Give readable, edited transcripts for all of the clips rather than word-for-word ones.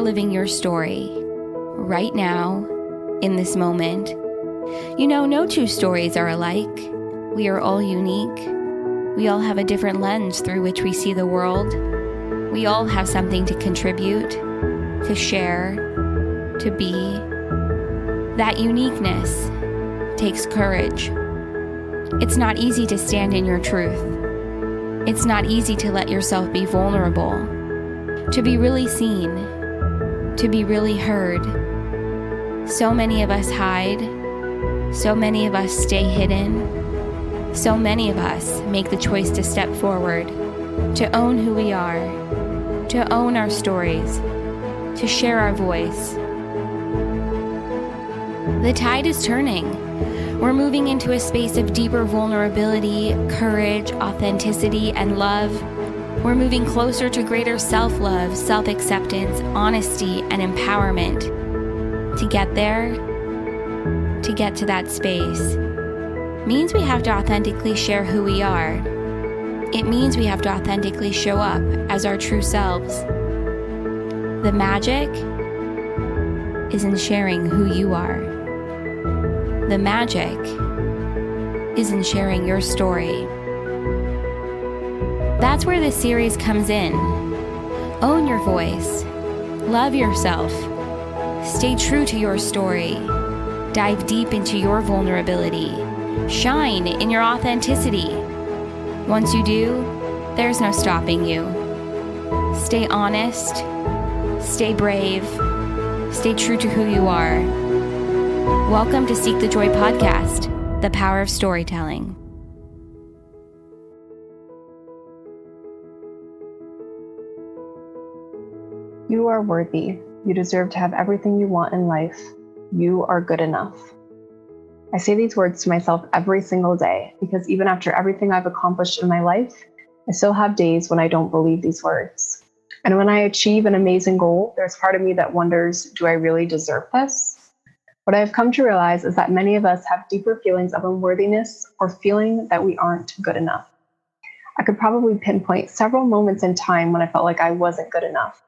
are living your story right now, in this moment. You know, no two stories are alike. We are all unique. We all have a different lens through which we see the world. We all have something to contribute, to share, to be. That uniqueness takes courage. It's not easy to stand in your truth. It's not easy to let yourself be vulnerable, to be really seen, to be really heard. So many of us hide. So many of us stay hidden. So many of us make the choice to step forward, to own who we are, to own our stories, to share our voice. The tide is turning. We're moving into a space of deeper vulnerability, courage, authenticity, and love. We're moving closer to greater self-love, self-acceptance, honesty, and empowerment. To get there, to get to that space, means we have to authentically share who we are. It means we have to authentically show up as our true selves. The magic is in sharing who you are. The magic is in sharing your story. That's where this series comes in. Own your voice. Love yourself. Stay true to your story. Dive deep into your vulnerability. Shine in your authenticity. Once you do, there's no stopping you. Stay honest. Stay brave. Stay true to who you are. Welcome to Seek the Joy podcast, the power of storytelling. You are worthy. You deserve to have everything you want in life. You are good enough. I say these words to myself every single day because even after everything I've accomplished in my life, I still have days when I don't believe these words. And when I achieve an amazing goal, there's part of me that wonders, do I really deserve this? What I've come to realize is that many of us have deeper feelings of unworthiness or feeling that we aren't good enough. I could probably pinpoint several moments in time when I felt like I wasn't good enough.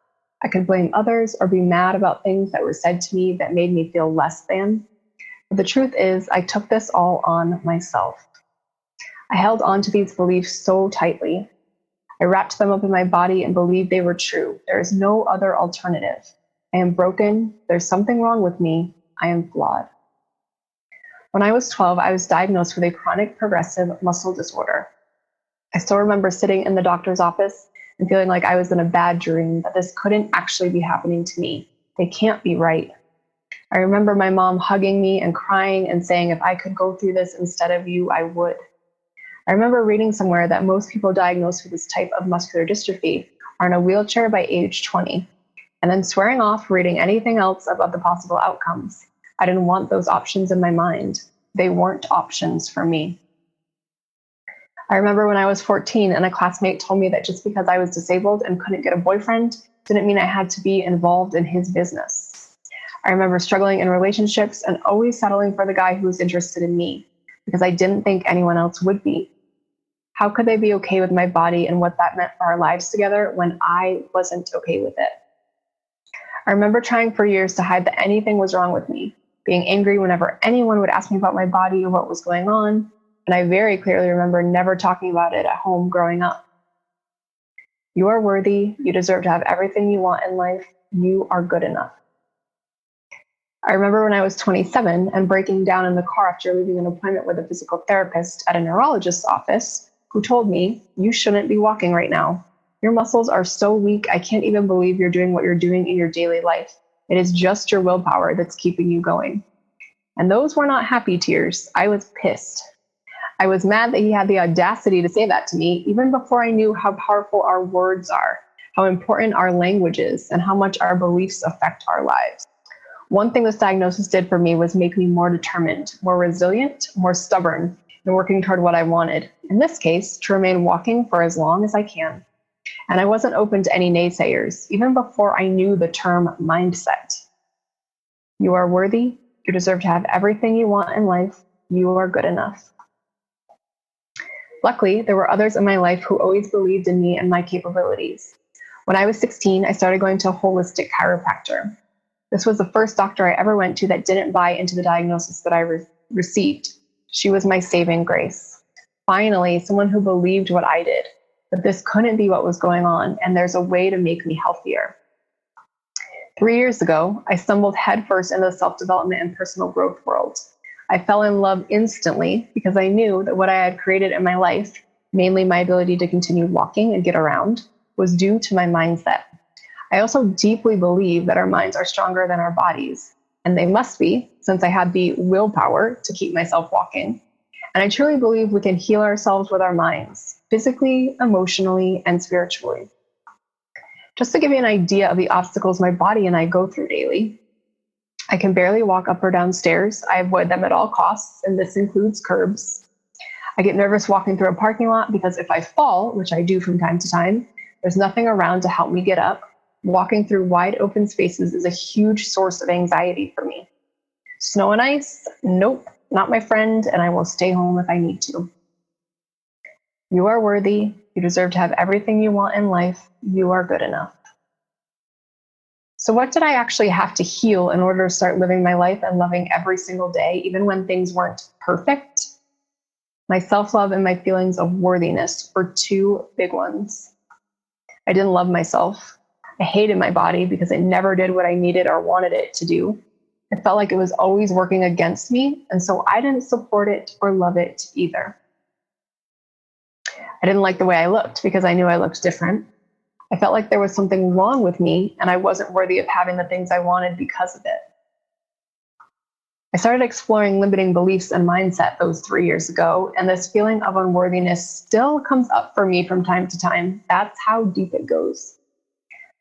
I could blame others or be mad about things that were said to me that made me feel less than. But the truth is, I took this all on myself. I held on to these beliefs so tightly. I wrapped them up in my body and believed they were true. There is no other alternative. I am broken. There's something wrong with me. I am flawed. When I was 12, I was diagnosed with a chronic progressive muscle disorder. I still remember sitting in the doctor's office and feeling like I was in a bad dream, that this couldn't actually be happening to me. They can't be right. I remember my mom hugging me and crying and saying, if I could go through this instead of you, I would. I remember reading somewhere that most people diagnosed with this type of muscular dystrophy are in a wheelchair by age 20, and then swearing off reading anything else about the possible outcomes. I didn't want those options in my mind. They weren't options for me. I remember when I was 14 and a classmate told me that just because I was disabled and couldn't get a boyfriend didn't mean I had to be involved in his business. I remember struggling in relationships and always settling for the guy who was interested in me because I didn't think anyone else would be. How could they be okay with my body and what that meant for our lives together when I wasn't okay with it? I remember trying for years to hide that anything was wrong with me, being angry whenever anyone would ask me about my body or what was going on, and I very clearly remember never talking about it at home growing up. You are worthy. You deserve to have everything you want in life. You are good enough. I remember when I was 27 and breaking down in the car after leaving an appointment with a physical therapist at a neurologist's office, who told me, you shouldn't be walking right now. Your muscles are so weak, I can't even believe you're doing what you're doing in your daily life. It is just your willpower that's keeping you going. And those were not happy tears. I was pissed. I was mad that he had the audacity to say that to me, even before I knew how powerful our words are, how important our language is, and how much our beliefs affect our lives. One thing this diagnosis did for me was make me more determined, more resilient, more stubborn, and working toward what I wanted. In this case, to remain walking for as long as I can. And I wasn't open to any naysayers, even before I knew the term mindset. You are worthy. You deserve to have everything you want in life. You are good enough. Luckily, there were others in my life who always believed in me and my capabilities. When I was 16, I started going to a holistic chiropractor. This was the first doctor I ever went to that didn't buy into the diagnosis that I received. She was my saving grace. Finally, someone who believed what I did, that this couldn't be what was going on, and there's a way to make me healthier. 3 years ago, I stumbled headfirst into the self-development and personal growth world. I fell in love instantly because I knew that what I had created in my life, mainly my ability to continue walking and get around, was due to my mindset. I also deeply believe that our minds are stronger than our bodies, and they must be, since I had the willpower to keep myself walking. And I truly believe we can heal ourselves with our minds, physically, emotionally, and spiritually. Just to give you an idea of the obstacles my body and I go through daily, I can barely walk up or down stairs. I avoid them at all costs, and this includes curbs. I get nervous walking through a parking lot because if I fall, which I do from time to time, there's nothing around to help me get up. Walking through wide open spaces is a huge source of anxiety for me. Snow and ice? Nope, not my friend, and I will stay home if I need to. You are worthy. You deserve to have everything you want in life. You are good enough. So what did I actually have to heal in order to start living my life and loving every single day, even when things weren't perfect? My self-love and my feelings of worthiness were two big ones. I didn't love myself. I hated my body because it never did what I needed or wanted it to do. I felt like it was always working against me, and so I didn't support it or love it either. I didn't like the way I looked because I knew I looked different. I felt like there was something wrong with me and I wasn't worthy of having the things I wanted because of it. I started exploring limiting beliefs and mindset those 3 years ago, and this feeling of unworthiness still comes up for me from time to time. That's how deep it goes.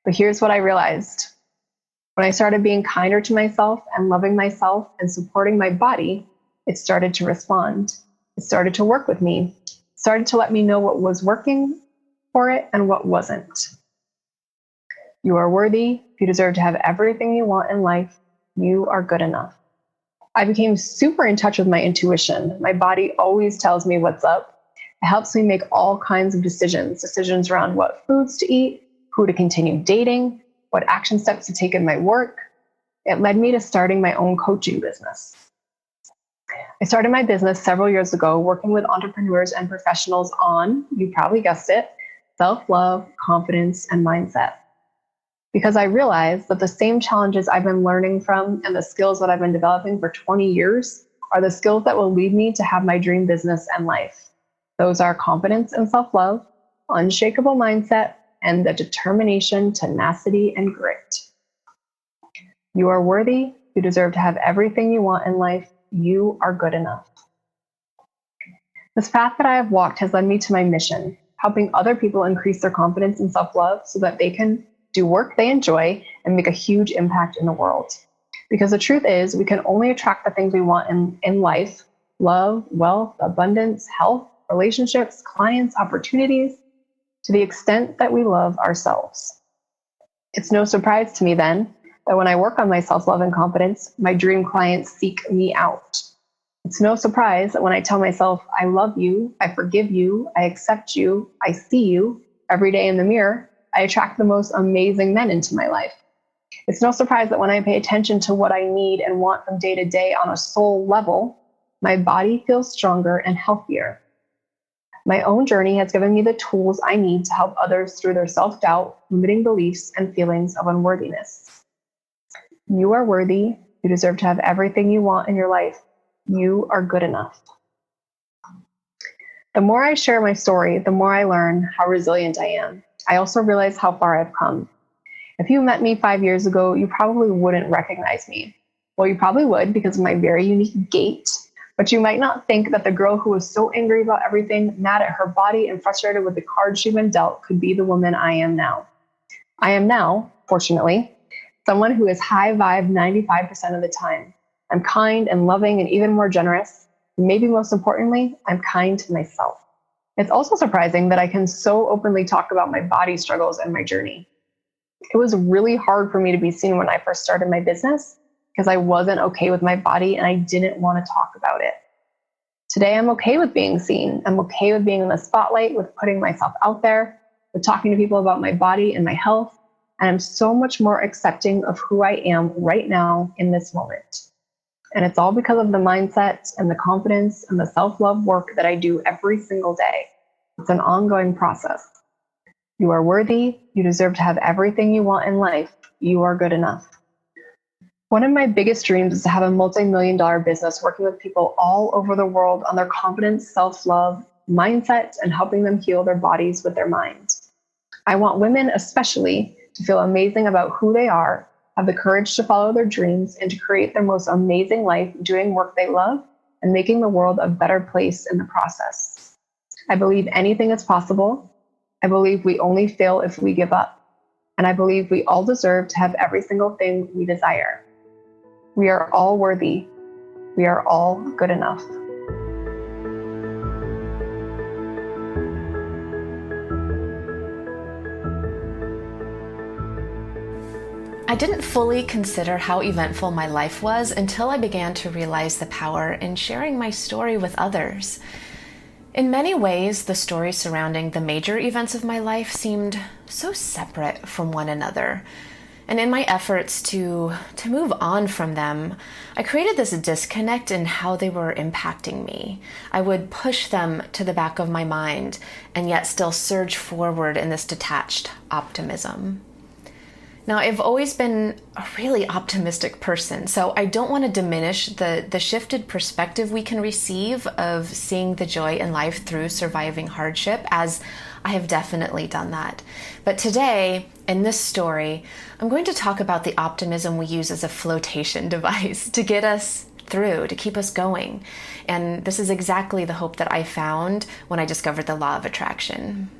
But here's what I realized. When I started being kinder to myself and loving myself and supporting my body, it started to respond. It started to work with me. It started to let me know what was working for it and what wasn't. You are worthy. You deserve to have everything you want in life. You are good enough. I became super in touch with my intuition. My body always tells me what's up. It helps me make all kinds of decisions around what foods to eat, who to continue dating, what action steps to take in my work. It led me to starting my own coaching business. I started my business several years ago, working with entrepreneurs and professionals on, you probably guessed it, self-love, confidence, and mindset. Because I realized that the same challenges I've been learning from and the skills that I've been developing for 20 years are the skills that will lead me to have my dream business and life. Those are confidence and self-love, unshakable mindset, and the determination, tenacity, and grit. You are worthy. You deserve to have everything you want in life. You are good enough. This path that I have walked has led me to my mission, helping other people increase their confidence and self-love so that they can do work they enjoy and make a huge impact in the world. Because the truth is, we can only attract the things we want in life: love, wealth, abundance, health, relationships, clients, opportunities, to the extent that we love ourselves. It's no surprise to me then that when I work on my self-love and confidence, my dream clients seek me out. It's no surprise that when I tell myself, I love you, I forgive you, I accept you, I see you every day in the mirror, I attract the most amazing men into my life. It's no surprise that when I pay attention to what I need and want from day to day on a soul level, my body feels stronger and healthier. My own journey has given me the tools I need to help others through their self-doubt, limiting beliefs, and feelings of unworthiness. You are worthy. You deserve to have everything you want in your life. You are good enough. The more I share my story, the more I learn how resilient I am. I also realize how far I've come. If you met me 5 years ago, you probably wouldn't recognize me. Well, you probably would because of my very unique gait, but you might not think that the girl who was so angry about everything, mad at her body, and frustrated with the cards she'd been dealt could be the woman I am now. I am now, fortunately, someone who is high vibe 95% of the time. I'm kind and loving and even more generous. And maybe most importantly, I'm kind to myself. It's also surprising that I can so openly talk about my body struggles and my journey. It was really hard for me to be seen when I first started my business because I wasn't okay with my body and I didn't want to talk about it. Today, I'm okay with being seen. I'm okay with being in the spotlight, with putting myself out there. with talking to people about my body and my health. And I'm so much more accepting of who I am right now in this moment. And it's all because of the mindset and the confidence and the self-love work that I do every single day. It's an ongoing process. You are worthy. You deserve to have everything you want in life. You are good enough. One of my biggest dreams is to have a multi-million-dollar business working with people all over the world on their confidence, self-love, mindset, and helping them heal their bodies with their minds. I want women especially to feel amazing about who they are, have the courage to follow their dreams, and to create their most amazing life doing work they love and making the world a better place in the process. I believe anything is possible. I believe we only fail if we give up. And I believe we all deserve to have every single thing we desire. We are all worthy. We are all good enough. I didn't fully consider how eventful my life was until I began to realize the power in sharing my story with others. In many ways, the stories surrounding the major events of my life seemed so separate from one another. And in my efforts to move on from them, I created this disconnect in how they were impacting me. I would push them to the back of my mind and yet still surge forward in this detached optimism. Now, I've always been a really optimistic person, so I don't want to diminish the shifted perspective we can receive of seeing the joy in life through surviving hardship, as I have definitely done that. But today, in this story, I'm going to talk about the optimism we use as a flotation device to get us through, to keep us going. And this is exactly the hope that I found when I discovered the law of attraction.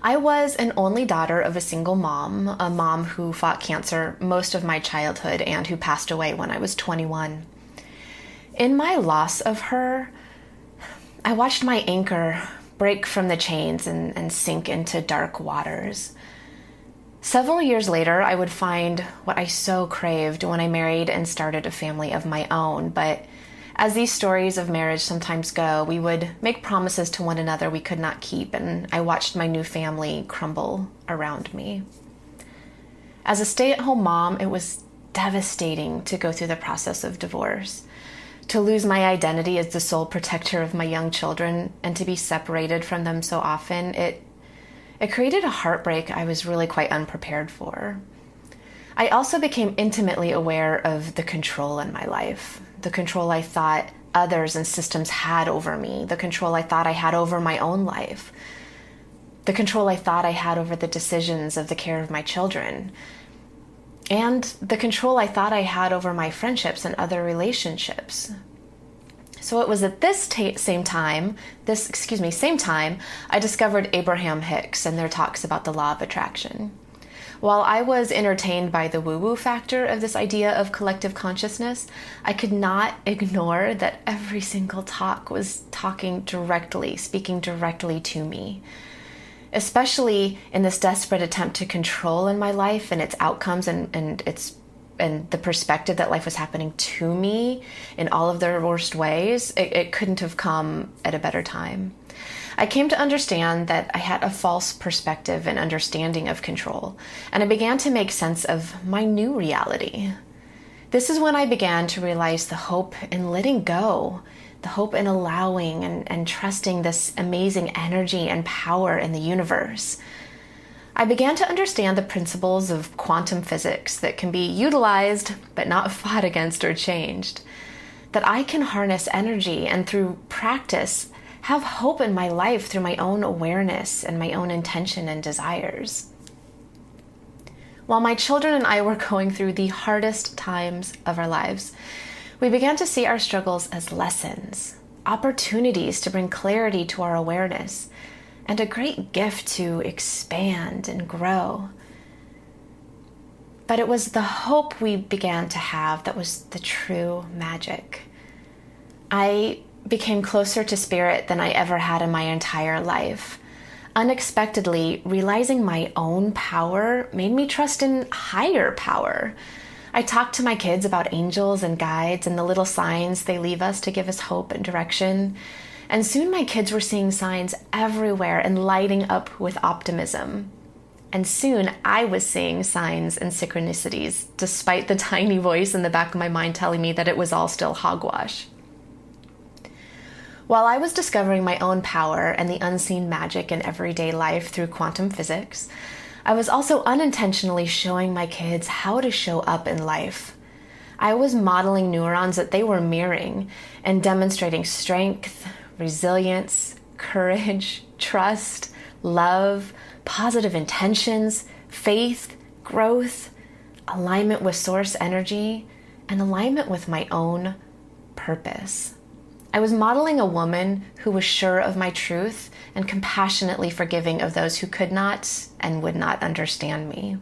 I was an only daughter of a single mom, a mom who fought cancer most of my childhood and who passed away when I was 21. In my loss of her, I watched my anchor break from the chains and sink into dark waters. Several years later, I would find what I so craved when I married and started a family of my own, but as these stories of marriage sometimes go, we would make promises to one another we could not keep, and I watched my new family crumble around me. As a stay-at-home mom, it was devastating to go through the process of divorce, to lose my identity as the sole protector of my young children, and to be separated from them so often. It created a heartbreak I was really quite unprepared for. I also became intimately aware of the control in my life, the control I thought others and systems had over me, the control I thought I had over my own life, the control I thought I had over the decisions of the care of my children, and the control I thought I had over my friendships and other relationships. So it was at this same time, I discovered Abraham Hicks and their talks about the law of attraction. While I was entertained by the woo-woo factor of this idea of collective consciousness, I could not ignore that every single talk was speaking directly to me. Especially in this desperate attempt to control in my life and its outcomes and the perspective that life was happening to me in all of their worst ways, it couldn't have come at a better time. I came to understand that I had a false perspective and understanding of control, and I began to make sense of my new reality. This is when I began to realize the hope in letting go, the hope in allowing and trusting this amazing energy and power in the universe. I began to understand the principles of quantum physics that can be utilized but not fought against or changed, that I can harness energy and through practice have hope in my life through my own awareness and my own intention and desires. While my children and I were going through the hardest times of our lives, we began to see our struggles as lessons, opportunities to bring clarity to our awareness, and a great gift to expand and grow. But it was the hope we began to have that was the true magic. I became closer to spirit than I ever had in my entire life. Unexpectedly, realizing my own power made me trust in higher power. I talked to my kids about angels and guides and the little signs they leave us to give us hope and direction. And soon my kids were seeing signs everywhere and lighting up with optimism. And soon I was seeing signs and synchronicities, despite the tiny voice in the back of my mind telling me that it was all still hogwash. While I was discovering my own power and the unseen magic in everyday life through quantum physics, I was also unintentionally showing my kids how to show up in life. I was modeling neurons that they were mirroring and demonstrating strength, resilience, courage, trust, love, positive intentions, faith, growth, alignment with source energy, and alignment with my own purpose. I was modeling a woman who was sure of my truth and compassionately forgiving of those who could not and would not understand me.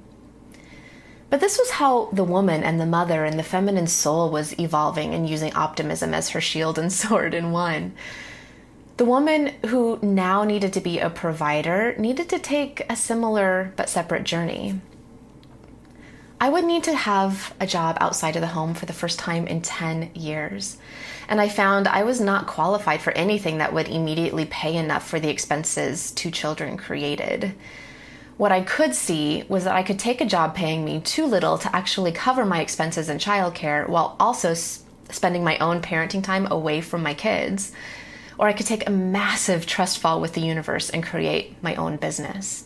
But this was how the woman and the mother and the feminine soul was evolving and using optimism as her shield and sword in one. The woman who now needed to be a provider needed to take a similar but separate journey. I would need to have a job outside of the home for the first time in 10 years. And I found I was not qualified for anything that would immediately pay enough for the expenses 2 children created. What I could see was that I could take a job paying me too little to actually cover my expenses in childcare while also spending my own parenting time away from my kids. Or I could take a massive trust fall with the universe and create my own business.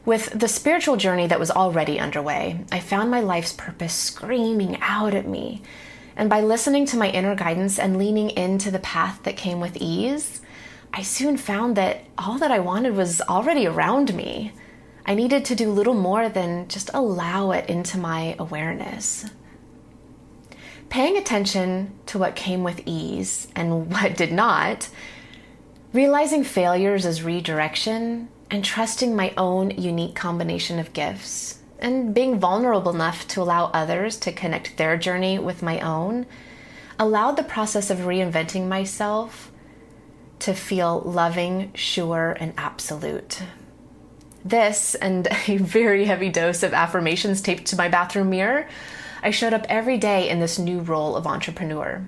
With the spiritual journey that was already underway, I found my life's purpose screaming out at me. And by listening to my inner guidance and leaning into the path that came with ease, I soon found that all that I wanted was already around me. I needed to do little more than just allow it into my awareness. Paying attention to what came with ease and what did not, realizing failures as redirection, and trusting my own unique combination of gifts, and being vulnerable enough to allow others to connect their journey with my own, allowed the process of reinventing myself to feel loving, sure, and absolute. This, and a very heavy dose of affirmations taped to my bathroom mirror, I showed up every day in this new role of entrepreneur.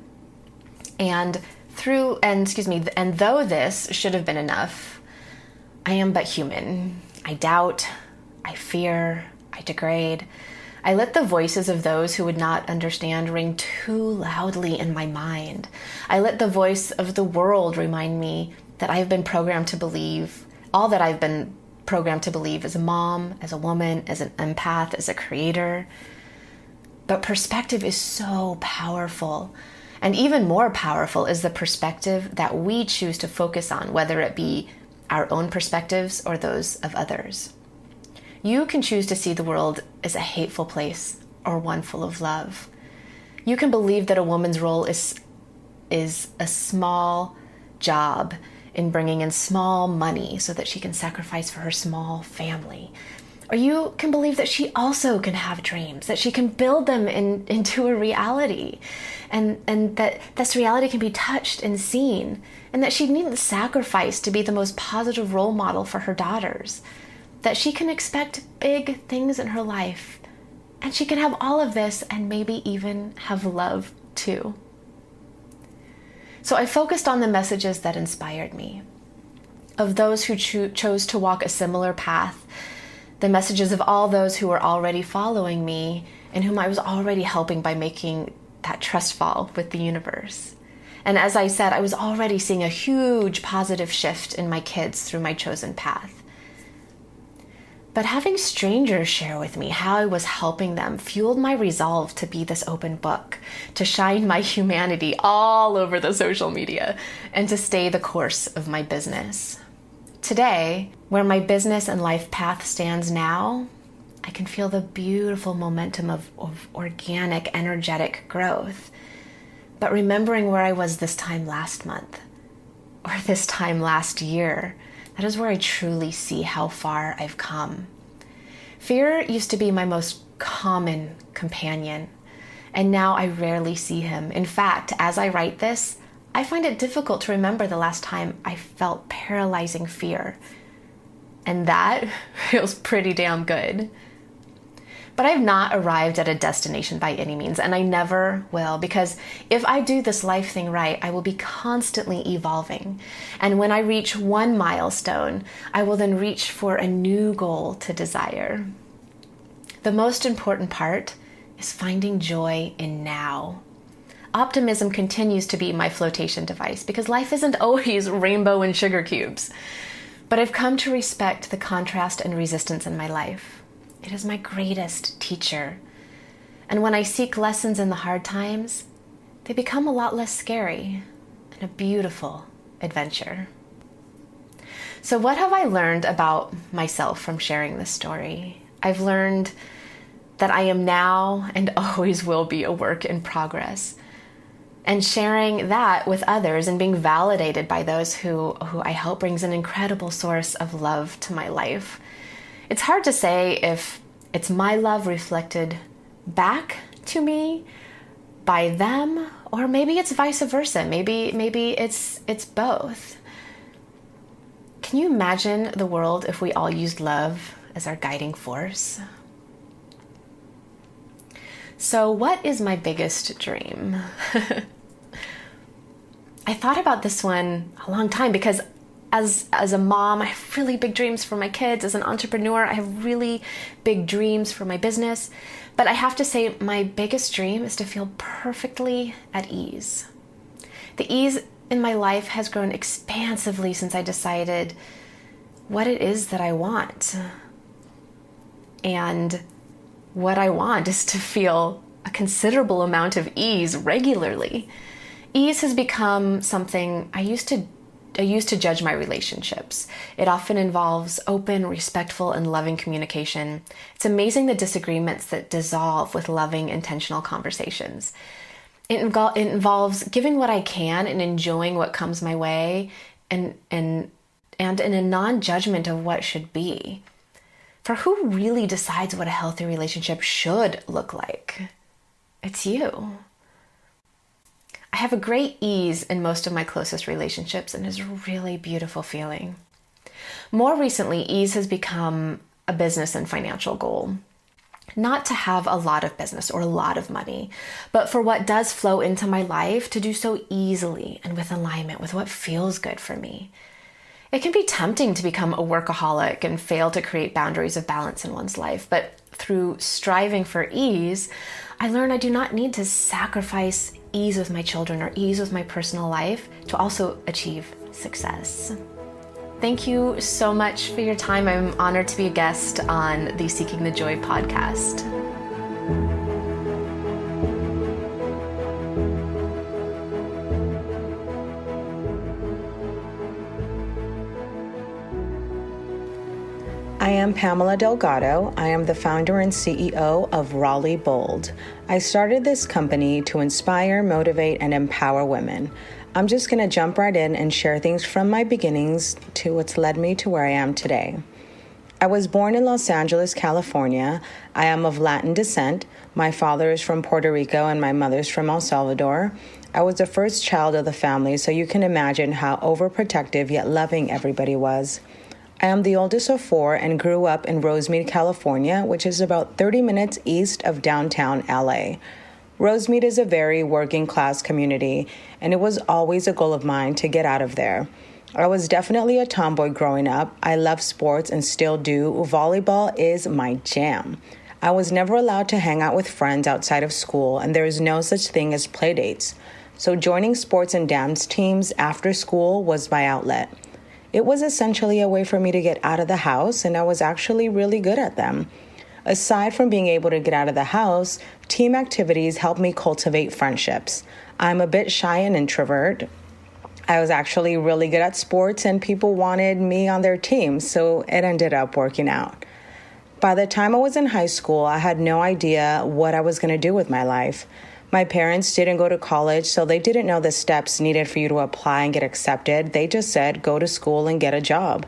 And though this should have been enough, I am but human. I doubt, I fear, I degrade. I let the voices of those who would not understand ring too loudly in my mind. I let the voice of the world remind me that I have been programmed to believe all that I've been programmed to believe as a mom, as a woman, as an empath, as a creator. But perspective is so powerful. And even more powerful is the perspective that we choose to focus on, whether it be our own perspectives or those of others. You can choose to see the world as a hateful place or one full of love. You can believe that a woman's role is a small job in bringing in small money so that she can sacrifice for her small family. Or you can believe that she also can have dreams, that she can build them into a reality, and that this reality can be touched and seen, and that she needn't sacrifice to be the most positive role model for her daughters, that she can expect big things in her life, and she can have all of this and maybe even have love too. So I focused on the messages that inspired me, of those who chose to walk a similar path, the messages of all those who were already following me and whom I was already helping by making that trust fall with the universe. And as I said, I was already seeing a huge positive shift in my kids through my chosen path. But having strangers share with me how I was helping them fueled my resolve to be this open book, to shine my humanity all over the social media, and to stay the course of my business. Today, where my business and life path stands now, I can feel the beautiful momentum of organic, energetic growth. But remembering where I was this time last month, or this time last year, that is where I truly see how far I've come. Fear used to be my most common companion, and now I rarely see him. In fact, as I write this, I find it difficult to remember the last time I felt paralyzing fear. And that feels pretty damn good. But I've not arrived at a destination by any means, and I never will, because if I do this life thing right, I will be constantly evolving. And when I reach one milestone, I will then reach for a new goal to desire. The most important part is finding joy in now. Optimism continues to be my flotation device because life isn't always rainbow and sugar cubes. But I've come to respect the contrast and resistance in my life. It is my greatest teacher. And when I seek lessons in the hard times, they become a lot less scary and a beautiful adventure. So what have I learned about myself from sharing this story? I've learned that I am now and always will be a work in progress. And sharing that with others and being validated by those who I hope brings an incredible source of love to my life. It's hard to say if it's my love reflected back to me by them, or maybe it's vice versa. Maybe it's both. Can you imagine the world if we all used love as our guiding force? So what is my biggest dream? I thought about this one a long time because as a mom, I have really big dreams for my kids. As an entrepreneur, I have really big dreams for my business. But I have to say my biggest dream is to feel perfectly at ease. The ease in my life has grown expansively since I decided what it is that I want. And what I want is to feel a considerable amount of ease regularly. Ease has become something I used to judge my relationships. It often involves open, respectful, and loving communication. It's amazing the disagreements that dissolve with loving, intentional conversations. It involves giving what I can and enjoying what comes my way, and in a non-judgment of what should be. For who really decides what a healthy relationship should look like? It's you. I have a great ease in most of my closest relationships, and it's a really beautiful feeling. More recently, ease has become a business and financial goal. Not to have a lot of business or a lot of money, but for what does flow into my life to do so easily and with alignment with what feels good for me. It can be tempting to become a workaholic and fail to create boundaries of balance in one's life, but through striving for ease, I learned I do not need to sacrifice ease with my children or ease with my personal life to also achieve success. Thank you so much for your time. I'm honored to be a guest on the Seeking the Joy podcast. I am Pamela Delgado. I am the founder and CEO of Raleigh Bold. I started this company to inspire, motivate, and empower women. I'm just going to jump right in and share things from my beginnings to what's led me to where I am today. I was born in Los Angeles, California. I am of Latin descent. My father is from Puerto Rico and my mother's from El Salvador. I was the first child of the family, so you can imagine how overprotective yet loving everybody was. I am the oldest of four and grew up in Rosemead, California, which is about 30 minutes east of downtown LA. Rosemead is a very working class community, and it was always a goal of mine to get out of there. I was definitely a tomboy growing up. I love sports and still do. Volleyball is my jam. I was never allowed to hang out with friends outside of school, and there is no such thing as play dates. So joining sports and dance teams after school was my outlet. It was essentially a way for me to get out of the house, and I was actually really good at them. Aside from being able to get out of the house, team activities helped me cultivate friendships. I'm a bit shy and introvert. I was actually really good at sports, and people wanted me on their team, so it ended up working out. By the time I was in high school, I had no idea what I was going to do with my life. My parents didn't go to college, so they didn't know the steps needed for you to apply and get accepted. They just said, go to school and get a job.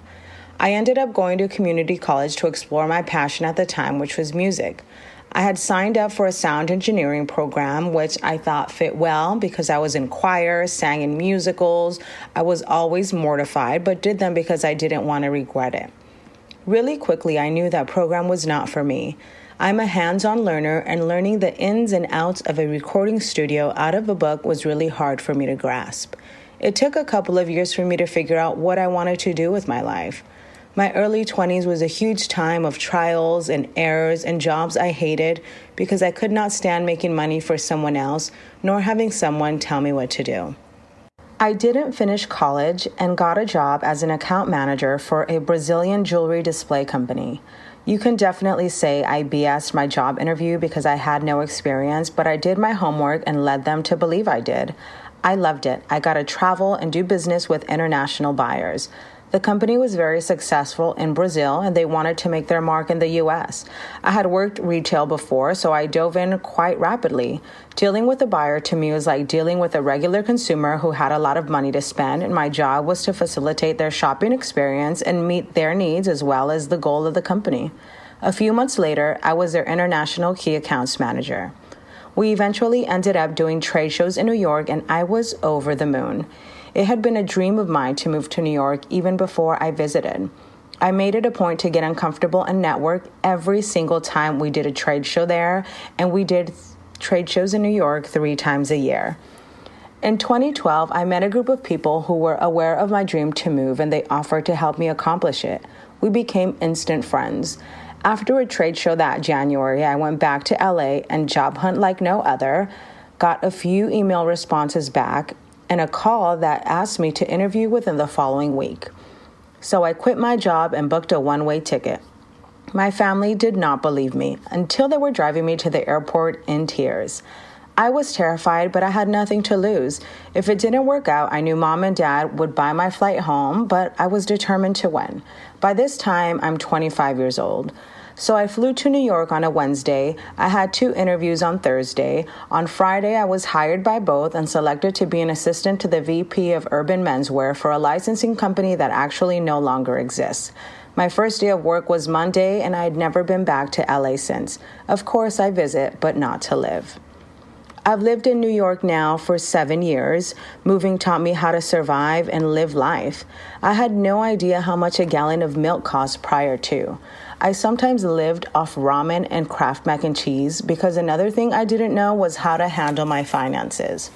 I ended up going to community college to explore my passion at the time, which was music. I had signed up for a sound engineering program, which I thought fit well because I was in choir, sang in musicals. I was always mortified, but did them because I didn't want to regret it. Really quickly, I knew that program was not for me. I'm a hands-on learner, and learning the ins and outs of a recording studio out of a book was really hard for me to grasp. It took a couple of years for me to figure out what I wanted to do with my life. My early 20s was a huge time of trials and errors and jobs I hated because I could not stand making money for someone else, nor having someone tell me what to do. I didn't finish college and got a job as an account manager for a Brazilian jewelry display company. You can definitely say I BS'd my job interview because I had no experience, but I did my homework and led them to believe I did. I loved it. I got to travel and do business with international buyers. The company was very successful in Brazil, and they wanted to make their mark in the U.S. I had worked retail before, so I dove in quite rapidly. Dealing with a buyer to me was like dealing with a regular consumer who had a lot of money to spend, and my job was to facilitate their shopping experience and meet their needs as well as the goal of the company. A few months later, I was their international key accounts manager. We eventually ended up doing trade shows in New York, and I was over the moon. It had been a dream of mine to move to New York even before I visited. I made it a point to get uncomfortable and network every single time we did a trade show there, and we did trade shows in New York 3 times a year. In 2012, I met a group of people who were aware of my dream to move, and they offered to help me accomplish it. We became instant friends. After a trade show that January, I went back to LA and job hunt like no other, got a few email responses back, and a call that asked me to interview within the following week. So I quit my job and booked a one-way ticket. My family did not believe me until they were driving me to the airport in tears. I was terrified, but I had nothing to lose. If it didn't work out, I knew Mom and Dad would buy my flight home, but I was determined to win. By this time, I'm 25 years old. So I flew to New York on a Wednesday. I had 2 interviews on Thursday. On Friday, I was hired by both and selected to be an assistant to the VP of Urban Menswear for a licensing company that actually no longer exists. My first day of work was Monday, and I had never been back to LA since. Of course, I visit, but not to live. I've lived in New York now for 7 years. Moving taught me how to survive and live life. I had no idea how much a gallon of milk cost prior to. I sometimes lived off ramen and Kraft mac and cheese because another thing I didn't know was how to handle my finances.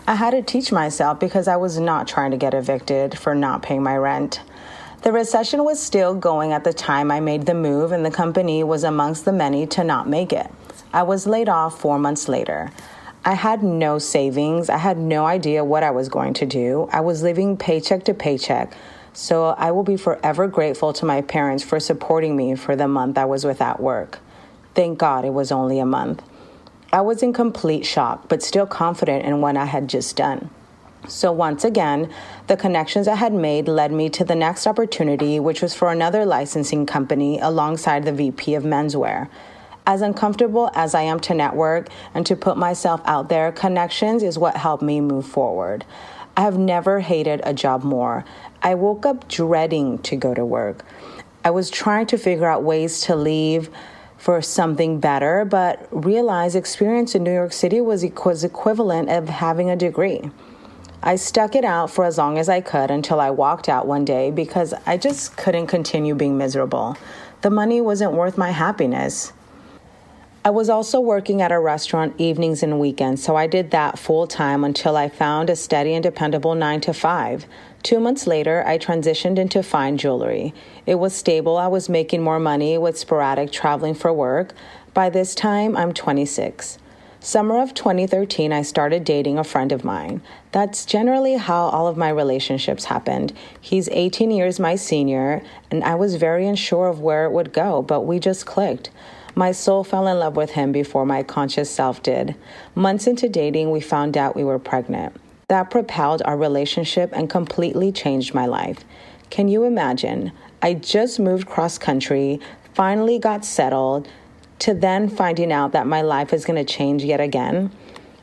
I had to teach myself because I was not trying to get evicted for not paying my rent. The recession was still going at the time I made the move, and the company was amongst the many to not make it. I was laid off 4 months later. I had no savings. I had no idea what I was going to do. I was living paycheck to paycheck. So I will be forever grateful to my parents for supporting me for the month I was without work. Thank God it was only a month. I was in complete shock, but still confident in what I had just done. So once again, the connections I had made led me to the next opportunity, which was for another licensing company alongside the VP of menswear. As uncomfortable as I am to network and to put myself out there, connections is what helped me move forward. I have never hated a job more. I woke up dreading to go to work. I was trying to figure out ways to leave for something better, but realized experience in New York City was equivalent of having a degree. I stuck it out for as long as I could until I walked out one day because I just couldn't continue being miserable. The money wasn't worth my happiness. I was also working at a restaurant evenings and weekends, so I did that full time until I found a steady and dependable 9 to 5. 2 months later, I transitioned into fine jewelry. It was stable. I was making more money with sporadic traveling for work. By this time, I'm 26. Summer of 2013, I started dating a friend of mine. That's generally how all of my relationships happened. He's 18 years my senior, and I was very unsure of where it would go, but we just clicked. My soul fell in love with him before my conscious self did. Months into dating, we found out we were pregnant. That propelled our relationship and completely changed my life. Can you imagine? I just moved cross country, finally got settled, to then finding out that my life is going to change yet again.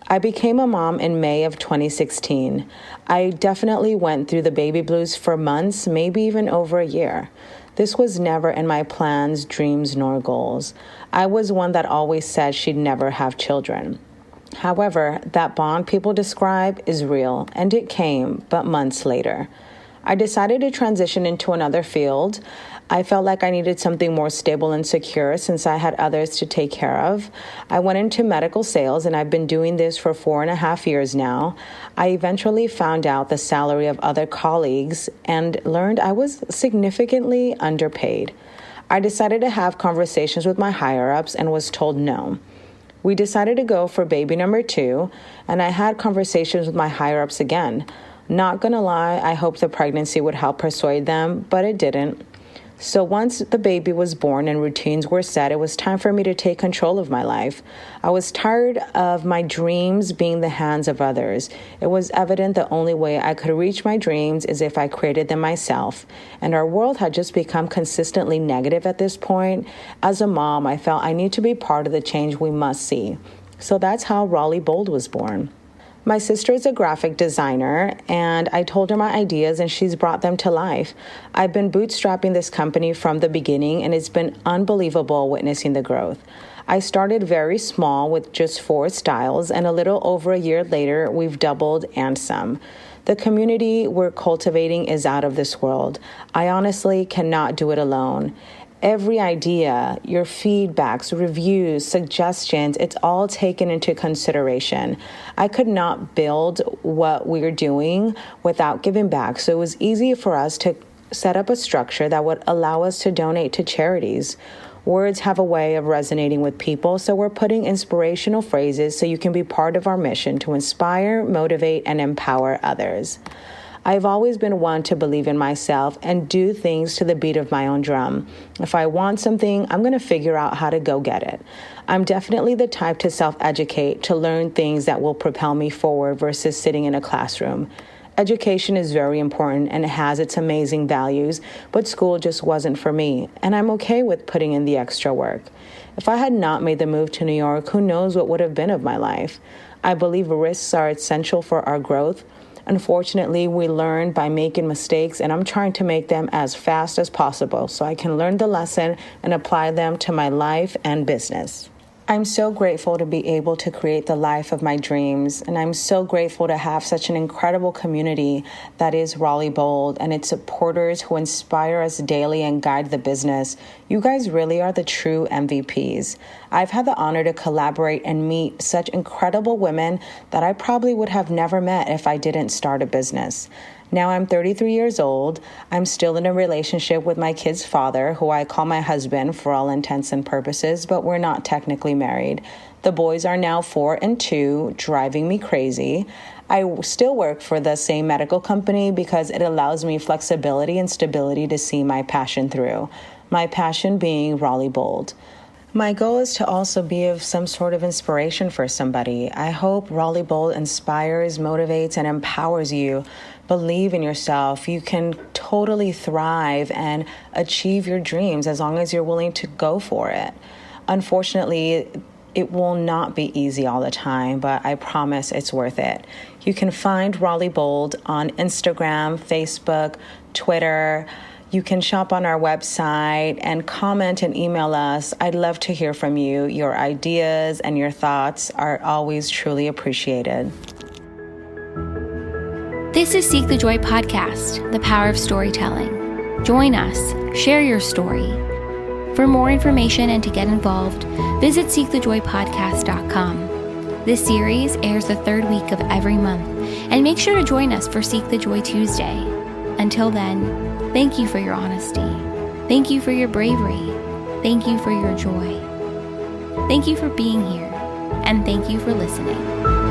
I became a mom in May of 2016. I definitely went through the baby blues for months, maybe even over a year. This was never in my plans, dreams, nor goals. I was one that always said she'd never have children. However, that bond people describe is real, and it came, but months later. I decided to transition into another field. I felt like I needed something more stable and secure since I had others to take care of. I went into medical sales, and I've been doing this for 4.5 years now. I eventually found out the salary of other colleagues and learned I was significantly underpaid. I decided to have conversations with my higher-ups and was told no. We decided to go for baby number 2, and I had conversations with my higher-ups again. Not gonna lie, I hoped the pregnancy would help persuade them, but it didn't. So once the baby was born and routines were set, it was time for me to take control of my life. I was tired of my dreams being the hands of others. It was evident the only way I could reach my dreams is if I created them myself. And our world had just become consistently negative at this point. As a mom, I felt I need to be part of the change we must see. So that's how Raleigh Bold was born. My sister is a graphic designer, and I told her my ideas, and she's brought them to life. I've been bootstrapping this company from the beginning, and it's been unbelievable witnessing the growth. I started very small with just 4 styles, and a little over a year later, we've doubled and some. The community we're cultivating is out of this world. I honestly cannot do it alone. Every idea, your feedbacks, reviews, suggestions, it's all taken into consideration. I could not build what we're doing without giving back. So it was easy for us to set up a structure that would allow us to donate to charities. Words have a way of resonating with people, so we're putting inspirational phrases so you can be part of our mission to inspire, motivate, and empower others. I've always been one to believe in myself and do things to the beat of my own drum. If I want something, I'm going to figure out how to go get it. I'm definitely the type to self-educate, to learn things that will propel me forward versus sitting in a classroom. Education is very important and it has its amazing values, but school just wasn't for me, and I'm okay with putting in the extra work. If I had not made the move to New York, who knows what would have been of my life? I believe risks are essential for our growth. Unfortunately, we learn by making mistakes, and I'm trying to make them as fast as possible so I can learn the lesson and apply them to my life and business. I'm so grateful to be able to create the life of my dreams, and I'm so grateful to have such an incredible community that is Raleigh Bold and its supporters who inspire us daily and guide the business. You guys really are the true MVPs. I've had the honor to collaborate and meet such incredible women that I probably would have never met if I didn't start a business. Now I'm 33 years old. I'm still in a relationship with my kid's father, who I call my husband for all intents and purposes, but we're not technically married. The boys are now 4 and 2, driving me crazy. I still work for the same medical company because it allows me flexibility and stability to see my passion through. My passion being Raleigh Bold. My goal is to also be of some sort of inspiration for somebody. I hope Raleigh Bold inspires, motivates, and empowers you. Believe in yourself. You can totally thrive and achieve your dreams as long as you're willing to go for it. Unfortunately, it will not be easy all the time, but I promise it's worth it. You can find Raleigh Bold on Instagram, Facebook, Twitter. You can shop on our website and comment and email us. I'd love to hear from you. Your ideas and your thoughts are always truly appreciated. This is Seek the Joy podcast, the power of storytelling. Join us, share your story. For more information and to get involved, visit seekthejoypodcast.com. This series airs the 3rd week of every month, and make sure to join us for Seek the Joy Tuesday. Until then, thank you for your honesty. Thank you for your bravery. Thank you for your joy. Thank you for being here, and thank you for listening.